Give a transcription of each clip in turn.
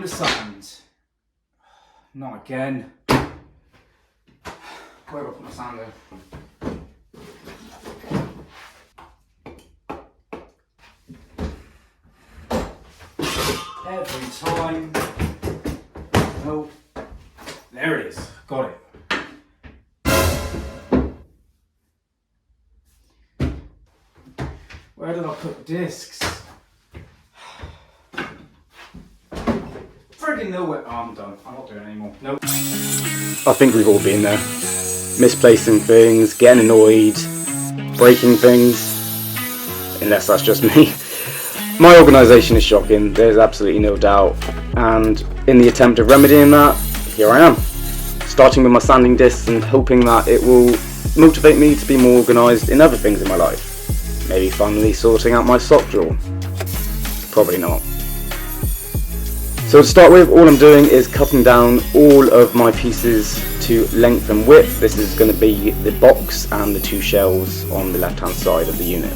the sand. Not again. Where do I put my sand in? Every time. Oh, there it is. Got it. Where did I put discs? Friggin' nowhere. Oh, I'm done. I'm not doing it anymore. Nope. I think we've all been there. Misplacing things, getting annoyed, breaking things. Unless that's just me. My organisation is shocking, there's absolutely no doubt. And in the attempt of remedying that, here I am. Starting with my sanding discs and hoping that it will motivate me to be more organised in other things in my life. Maybe finally sorting out my sock drawer. Probably not. So to start with, all I'm doing is cutting down all of my pieces to length and width. This is going to be the box and the two shelves on the left hand side of the unit.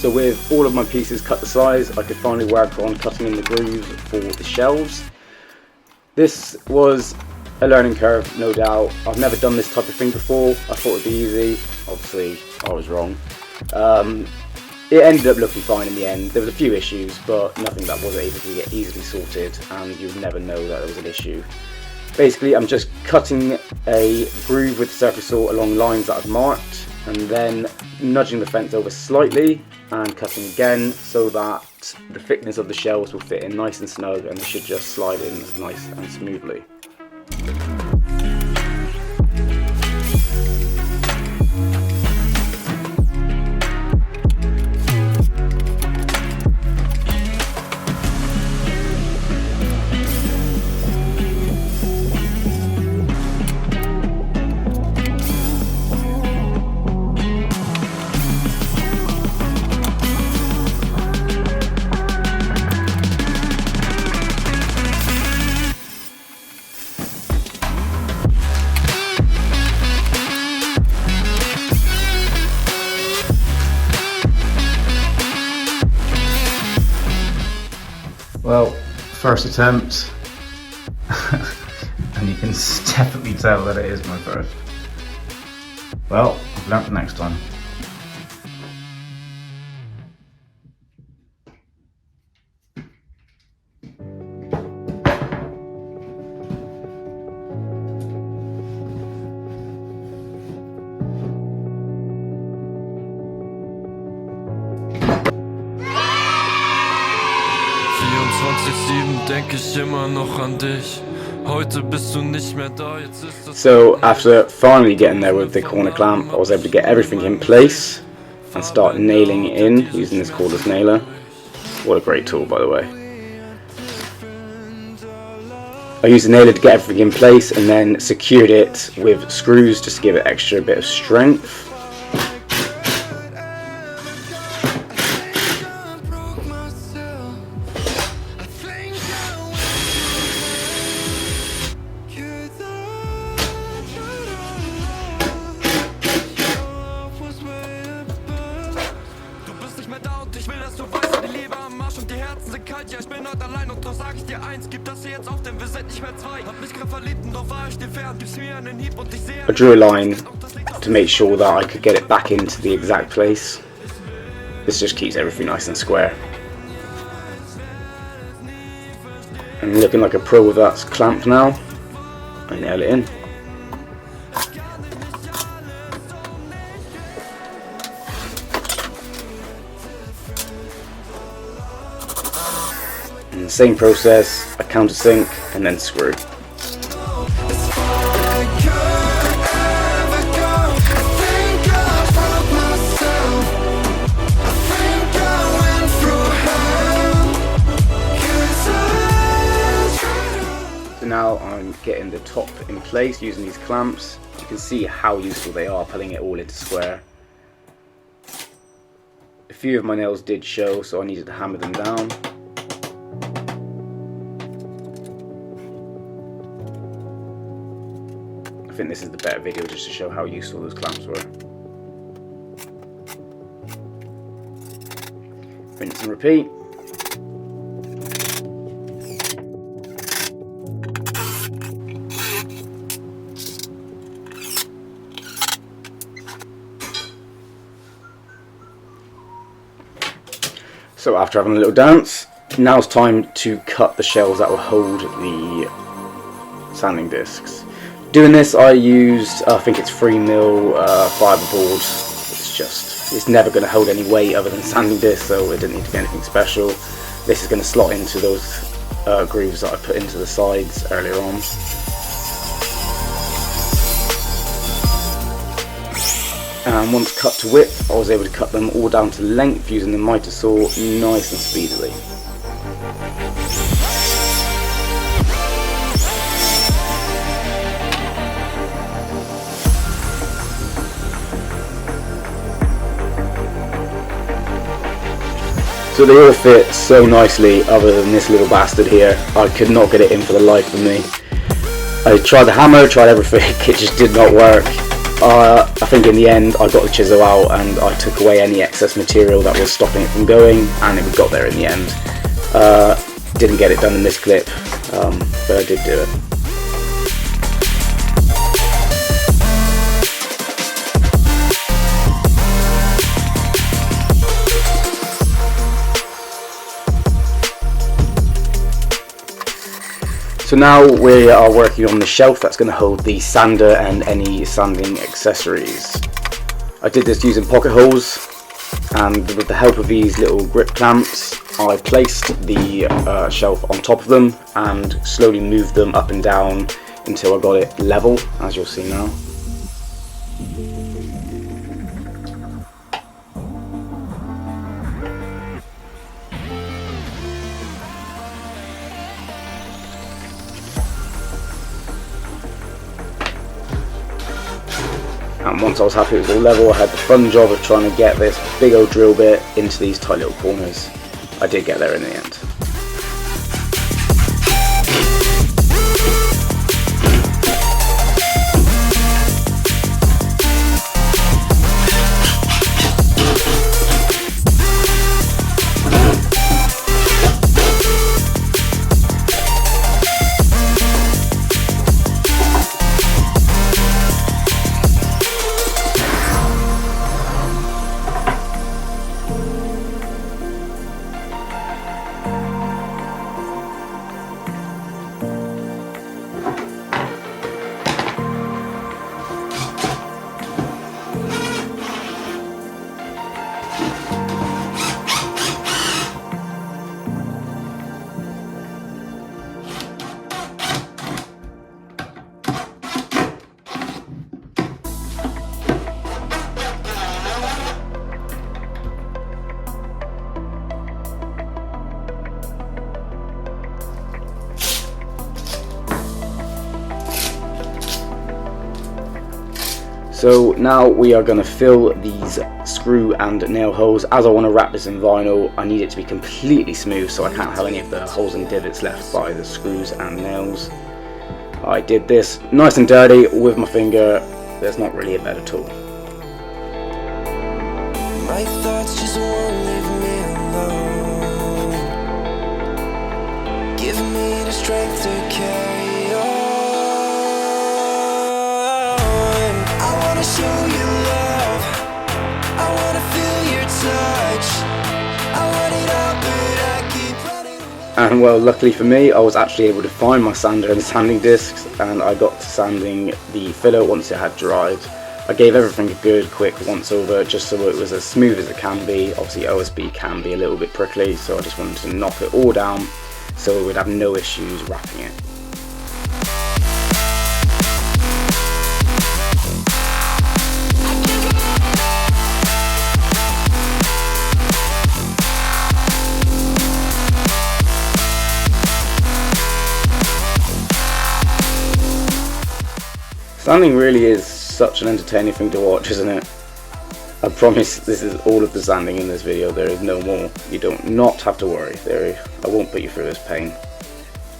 So with all of my pieces cut to size, I could finally work on cutting in the groove for the shelves. This was a learning curve, no doubt. I've never done this type of thing before. I thought it'd be easy. Obviously, I was wrong. It ended up looking fine in the end. There was a few issues, but nothing that wasn't able to get easily sorted, and you'd never know that there was an issue. Basically, I'm just cutting a groove with the surface saw along lines that I've marked, and then nudging the fence over slightly and cutting again so that the thickness of the shelves will fit in nice and snug, and they should just slide in nice and smoothly. Well, first attempt, and you can definitely tell that it is my first. Well, I've learnt for next time. Denk ich immer noch an dich. Heute bist du nicht mehr da, jetzt ist das. So after finally getting there with the corner clamp, I was able to get everything in place and start nailing it in using this cordless nailer. What a great tool, by the way. I used the nailer to get everything in place and then secured it with screws just to give it extra bit of strength. I drew a line to make sure that I could get it back into the exact place. This just keeps everything nice and square. I'm looking like a pro with that clamp now. I nail it in. And the same process, I countersink and then screw. So now I'm getting the top in place using these clamps. You can see how useful they are, pulling it all into square. A few of my nails did show, so I needed to hammer them down. I think this is the better video just to show how useful those clamps were. rinse and repeat. So after having a little dance, now it's time to cut the shells that will hold the sanding discs. Doing this, I used, I think it's 3mm fiberboard. It's never going to hold any weight other than sanding discs, so it didn't need to be anything special. This is going to slot into those grooves that I put into the sides earlier on. And once cut to width, I was able to cut them all down to length using the miter saw nice and speedily. So they all fit so nicely, other than this little bastard here. I could not get it in for the life of me. I tried the hammer, tried everything, it just did not work. I think in the end I got the chisel out and I took away any excess material that was stopping it from going, and it got there in the end. Didn't get it done in this clip, but I did do it. So now we are working on the shelf that's going to hold the sander and any sanding accessories. I did this using pocket holes, and with the help of these little grip clamps I placed the shelf on top of them and slowly moved them up and down until I got it level, as you'll see now. And once I was happy it was all level, I had the fun job of trying to get this big old drill bit into these tight little corners. I did get there in the end. So now we are going to fill these screw and nail holes. As I want to wrap this in vinyl, I need it to be completely smooth so I can't have any of the holes and divots left by the screws and nails. I did this nice and dirty with my finger. There's not really a better tool. My thoughts just won't leave me alone. Give me the strength to carry on. I wanna show you love. I wanna feel your touch. I want it all, but I keep running away. And well, luckily for me, I was actually able to find my sander and sanding discs, and I got to sanding the filler once it had dried. I gave everything a good quick once over just so it was as smooth as it can be. Obviously OSB can be a little bit prickly, so I just wanted to knock it all down so we would have no issues wrapping it. Sanding really is such an entertaining thing to watch, isn't it? I promise this is all of the sanding in this video, there is no more. You don't not have to worry, I won't put you through this pain.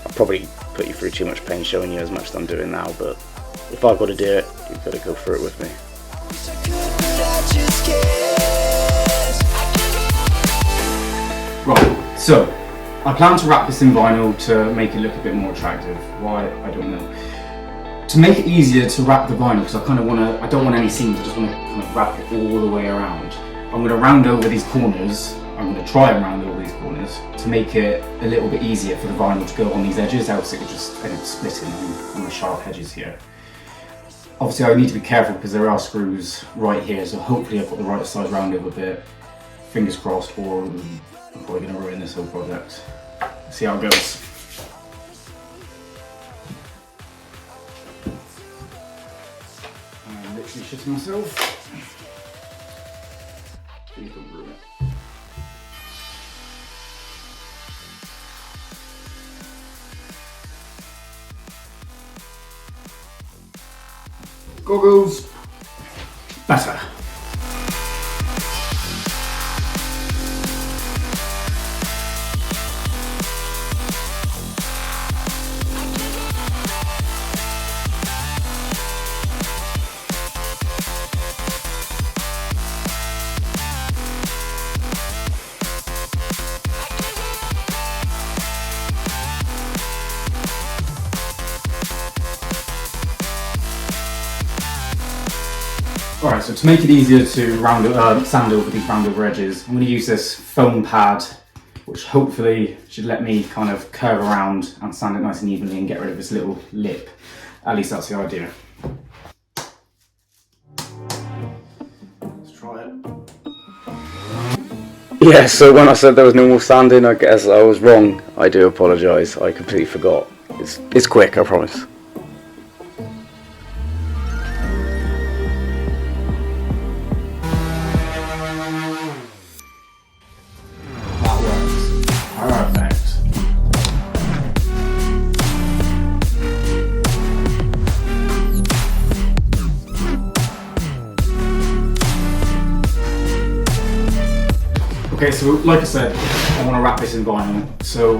I'll probably put you through too much pain showing you as much as I'm doing now, but if I've got to do it, you've got to go through it with me. Right, so I plan to wrap this in vinyl to make it look a bit more attractive. Why, I don't know. To make it easier to wrap the vinyl, because I don't want any seams, I just want to kind of wrap it all the way around. I'm going to round over these corners, I'm going to try and round over these corners to make it a little bit easier for the vinyl to go on these edges, else it would just end up splitting on the sharp edges here. Obviously I need to be careful because there are screws right here, so hopefully I've got the right side round over a bit. Fingers crossed, or I'm probably going to ruin this whole project. See how it goes. I'm literally shitting myself. Please don't ruin it. Goggles. Better. Alright, so to make it easier to sand over these round over edges, I'm going to use this foam pad, which hopefully should let me kind of curve around and sand it nice and evenly and get rid of this little lip. At least that's the idea. Let's try it. Yeah, so when I said there was no more sanding, I guess I was wrong. I do apologise, I completely forgot. It's quick, I promise. Okay, so like I said, I want to wrap this in vinyl, so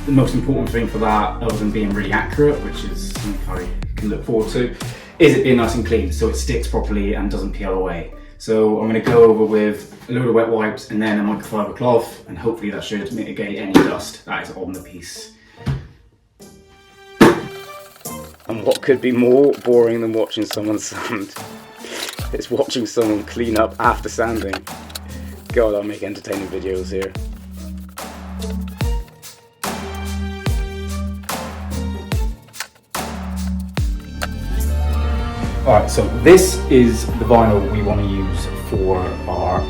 the most important thing for that, other than being really accurate, which is something I can look forward to, is it being nice and clean, so it sticks properly and doesn't peel away. So I'm going to go over with a load of wet wipes and then a microfiber cloth, and hopefully that should mitigate any dust that is on the piece. And what could be more boring than watching someone sand? It's watching someone clean up after sanding. God, I'll make entertaining videos here. Alright, so this is the vinyl we want to use for our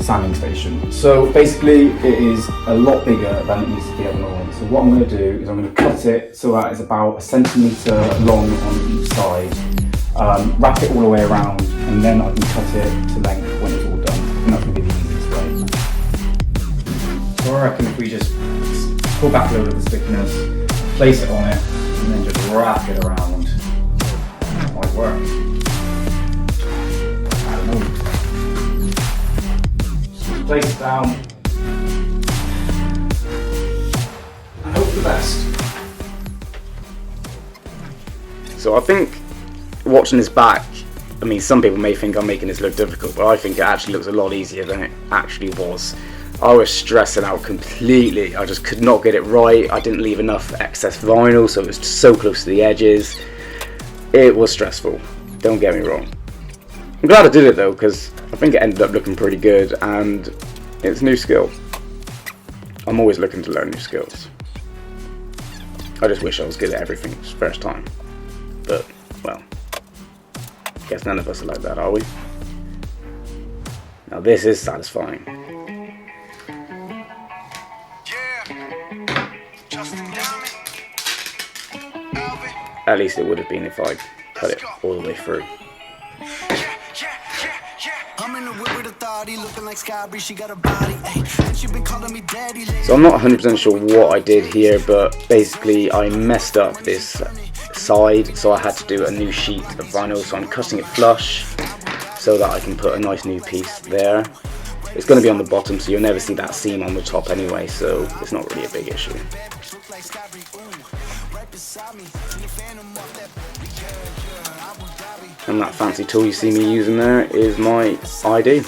sanding station. So basically it is a lot bigger than it needs to be at the moment. So what I'm going to do is I'm going to cut it so that it's about 1 centimetre long on each side, wrap it all the way around, and then I can cut it to length when it's all done. And that's going to be the easiest way. So I reckon if we just pull back a load of the thickness, place it on it, and then just wrap it around, that might work. I don't know. So place it down, and hope for the best. So I think watching this back, I mean, some people may think I'm making this look difficult, but I think it actually looks a lot easier than it actually was. I was stressing out completely. I just could not get it right. I didn't leave enough excess vinyl, so it was just so close to the edges. It was stressful, don't get me wrong. I'm glad I did it though, because I think it ended up looking pretty good, and it's a new skill. I'm always looking to learn new skills. I just wish I was good at everything first time. But, well, guess none of us are like that, are we? Now this is satisfying. At least it would have been if I cut it all the way through. So I'm not 100% sure what I did here, but basically I messed up this side, so I had to do a new sheet of vinyl, so I'm cutting it flush so that I can put a nice new piece there. It's going to be on the bottom, so you'll never see that seam on the top anyway, so it's not really a big issue. And that fancy tool you see me using there is my ID.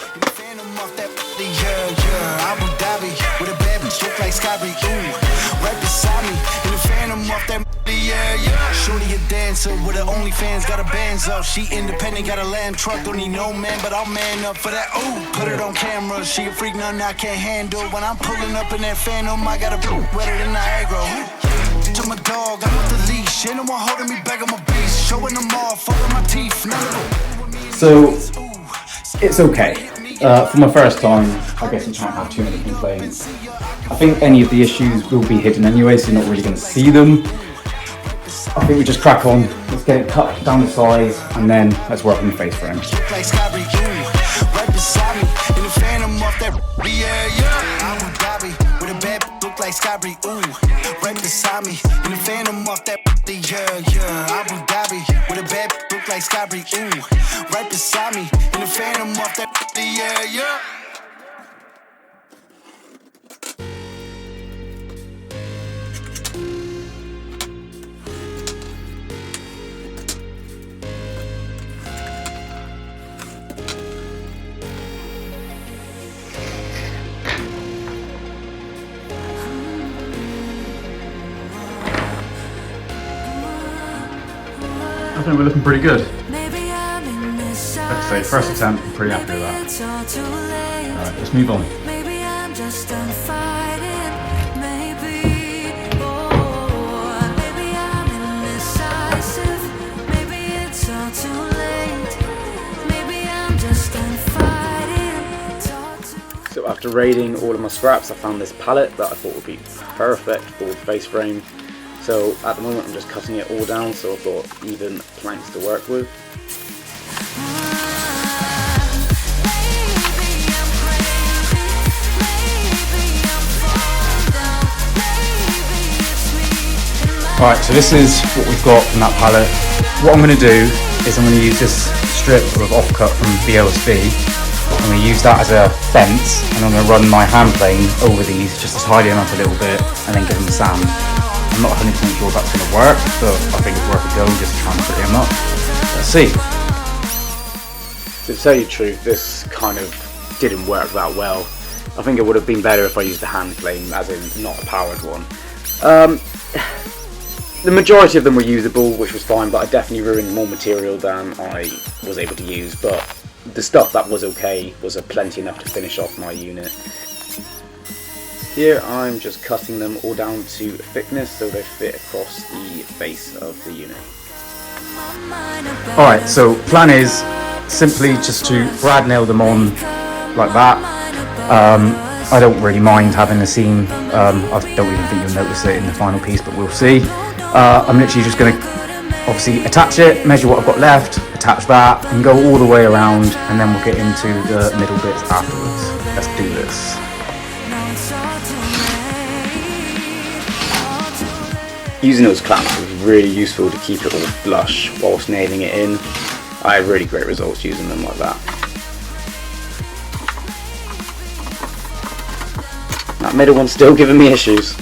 yeah. Shorty a dancer with her OnlyFans, got her bands up. She independent, got a lamb truck, don't need no man, but I'll man up for that. Ooh, put it on camera. She a freak, nothing I can't handle. When I'm pulling up in that Phantom, I got a wetter than Niagara. To my dog, I'm with the leash. Ain't no one holding me back, I'm a beast. Showing them all, following my teeth. So, it's okay. For my first time, I guess you can't have too many complaints. I think any of the issues will be hidden anyway, so you're not really going to see them. I think we just crack on. Let's get it cut down to size, and then let's work on the face frame. Like Scotty, right beside me, in the Phantom off that, yeah, yeah. Abu Dhabi, with a bad look like Scotty, ooh, right beside me, in the Phantom off that, yeah, yeah. Abu Dhabi, with a bad look like Scotty, ooh, right beside me, in the Phantom off that, yeah, yeah. I think we're looking pretty good. Like I say, first attempt, I'm pretty happy with that. Alright, let's move on. Maybe I'm just done fighting. Maybe, oh, maybe I'm indecisive. Maybe it's all too late. Maybe I'm just done fighting. Talk to So after raiding all of my scraps, I found this palette that I thought would be perfect for the face frame. So at the moment I'm just cutting it all down, so I've got even planks to work with. Alright, so this is what we've got from that palette. What I'm going to do is I'm going to use this strip of offcut from BLSB. I'm going to use that as a fence, and I'm going to run my hand plane over these just to tidy them up a little bit and then give them sand. I'm not 100% sure if that's going to work, but I think it's worth a go just to try and pretty them up. Let's see. To tell you the truth, this kind of didn't work that well. I think it would have been better if I used a hand plane, as in not a powered one. The majority of them were usable, which was fine, but I definitely ruined more material than I was able to use. But the stuff that was okay was plenty enough to finish off my unit. Here I'm just cutting them all down to thickness so they fit across the base of the unit. Alright, so plan is simply just to brad nail them on like that. I don't really mind having a seam. I don't even think you'll notice it in the final piece, but we'll see. I'm literally just going to obviously attach it, measure what I've got left, attach that, and go all the way around, and then we'll get into the middle bits afterwards. Let's do this. Using those clamps was really useful to keep it all flush whilst nailing it in. I had really great results using them like that. That middle one's still giving me issues.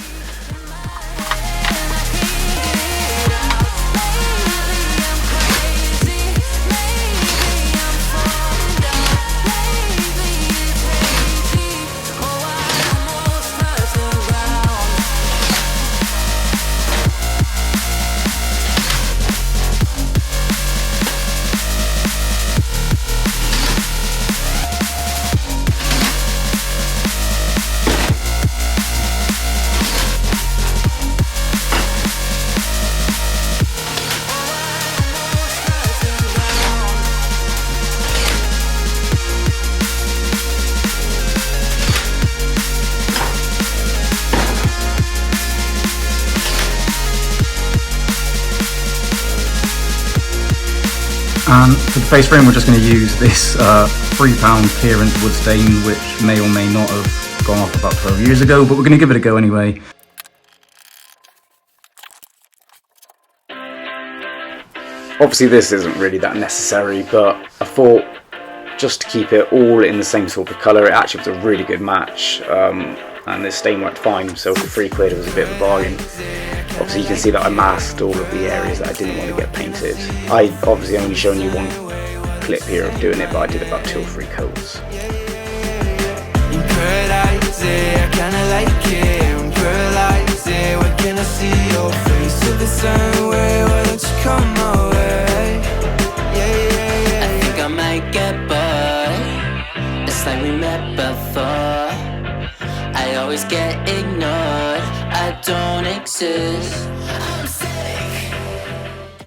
And for the face frame, we're just going to use this £3 clearance wood stain, which may or may not have gone off about 12 years ago, but we're going to give it a go anyway. Obviously this isn't really that necessary, but I thought just to keep it all in the same sort of colour, it actually was a really good match, and this stain worked fine, so for £3 it was a bit of a bargain. Obviously you can see that I masked all of the areas that I didn't want to get painted. I obviously only shown you one clip here of doing it, but I did about 2 or 3 coats. What can I see your face? So the sun always get ignored. I don't exist.